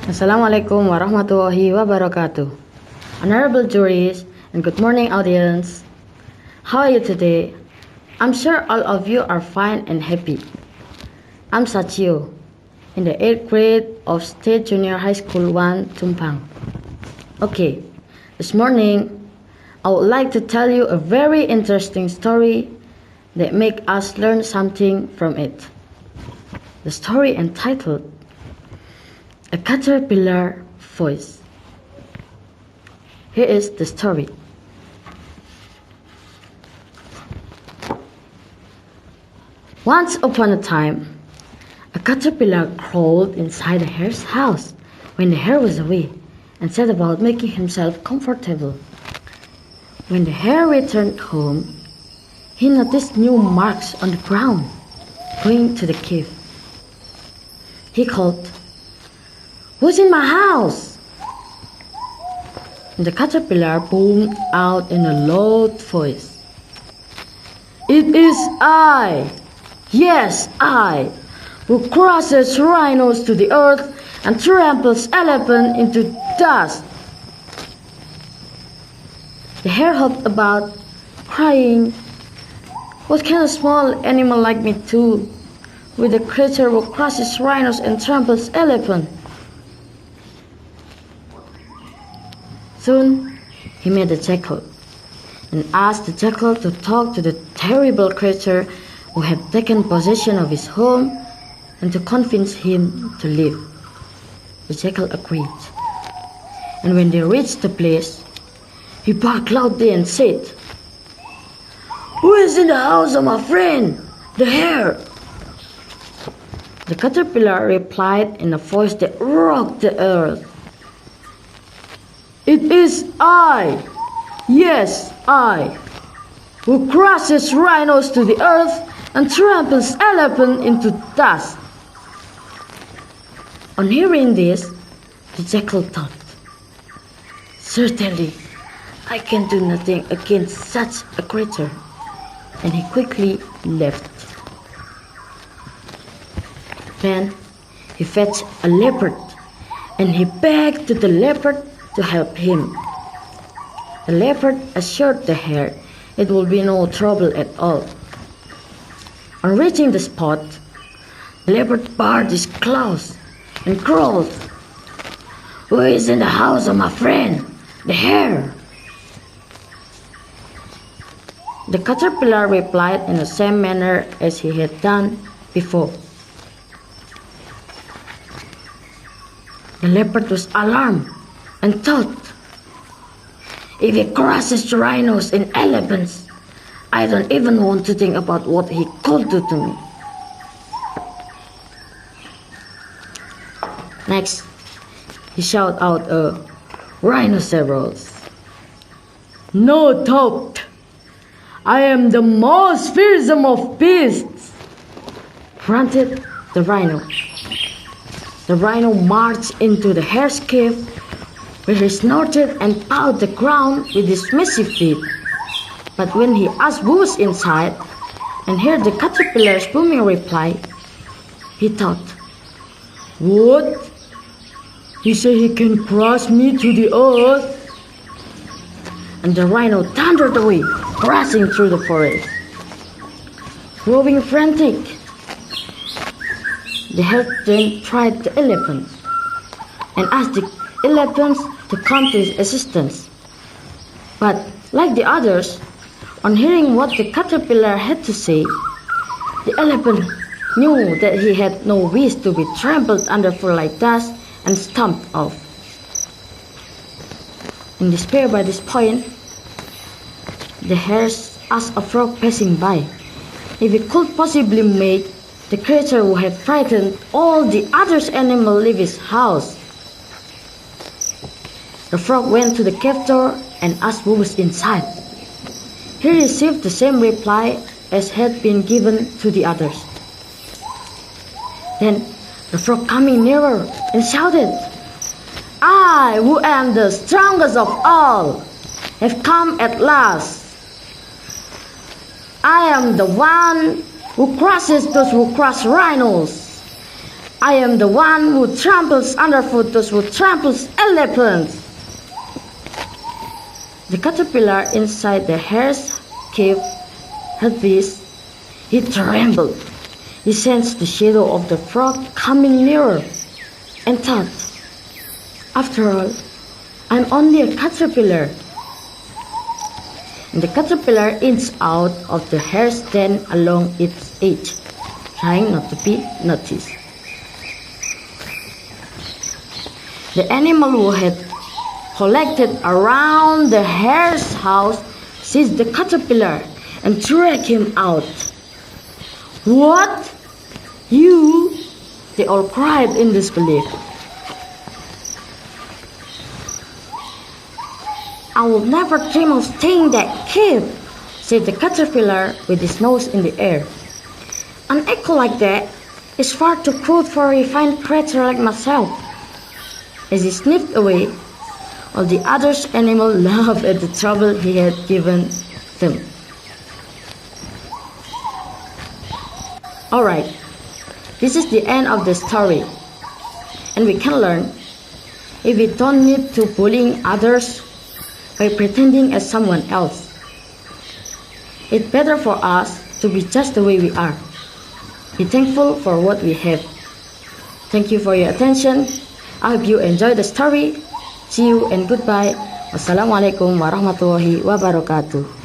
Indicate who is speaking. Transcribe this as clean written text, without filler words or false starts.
Speaker 1: Assalamualaikum warahmatullahi wabarakatuh. Honorable juries and good morning audience. How are you today? I'm sure all of you are fine and happy. I'm Sachio in the 8th grade of State Junior High School 1, Tumpang. Okay, this morning I would like to tell you a very interesting story that make us learn something from it. The story entitled A Caterpillar Voice. Here is the story. Once upon a time, a caterpillar crawled inside a hare's house when the hare was away and set about making himself comfortable. When the hare returned home, he noticed new marks on the ground going to the cave. He called, "Who's in my house?" The caterpillar boomed out in a loud voice, "It is I, yes I, who crushes rhinos to the earth and tramples elephants into dust." The hare hopped about, crying, "What can a small animal like me do with a creature who crushes rhinos and tramples elephants?" Soon he met a jackal and asked the jackal to talk to the terrible creature who had taken possession of his home and to convince him to leave. The jackal agreed, and when they reached the place, he barked loudly and said, "Who is in the house of my friend, the hare?" The caterpillar replied in a voice that rocked the earth, "It is I, yes I, who crushes rhinos to the earth and tramples elephants into dust." On hearing this, the jackal thought, "Certainly, I can do nothing against such a creature," and he quickly left. Then he fetched a leopard, and he begged to the leopard to help him. The leopard assured the hare it will be no trouble at all. On reaching the spot, the leopard bared his claws and growled, "Who is in the house of my friend, the hare?" The caterpillar replied in the same manner as he had done before. The leopard was alarmed and thought, "If he crushes rhinos and elephants, I don't even want to think about what he could do to me." Next, he shouted out a rhinoceros, "No doubt, I am the most fearsome of beasts," grunted the rhino. The rhino marched into the hare's cave, where he snorted and pawed the ground with his massive teeth. But when he asked who was inside and heard the caterpillar's booming reply, he thought, "What? He said he can crush me to the earth?" And the rhino thundered away, crashing through the forest. Growing frantic, the hare then tried the elephants and asked the elephants to come to his assistance. But like the others, on hearing what the caterpillar had to say, the elephant knew that he had no wish to be trampled underfoot like dust and stomped off. In despair by this point, the hare asked a frog passing by if he could possibly make the creature who had frightened all the other animals leave his house. The frog went to the cave door and asked who was inside. He received the same reply as had been given to the others. Then the frog coming nearer and shouted, "I, who am the strongest of all, have come at last. I am the one who crushes those who crush rhinos. I am the one who tramples underfoot those who tramples elephants. The caterpillar inside the hare's cave heard this. He trembled. He sensed the shadow of the frog coming nearer and thought, after all, I'm only a caterpillar. And the caterpillar inched out of the hare's den along its edge, trying not to be noticed. The animal who had collected around the hare's house seized the caterpillar and dragged him out. What? You? They all cried in disbelief. I will never dream of staying in that cave, said the caterpillar with his nose in the air. An echo like that is far too crude for a refined creature like myself. As he sniffed away, all the other animals laughed at the trouble he had given them. Alright, this is the end of the story. And we can learn if we don't need to bullying others by pretending as someone else. It's better for us to be just the way we are. Be thankful for what we have. Thank you for your attention. I hope you enjoyed the story. See you and goodbye. Wassalamualaikum warahmatullahi wabarakatuh.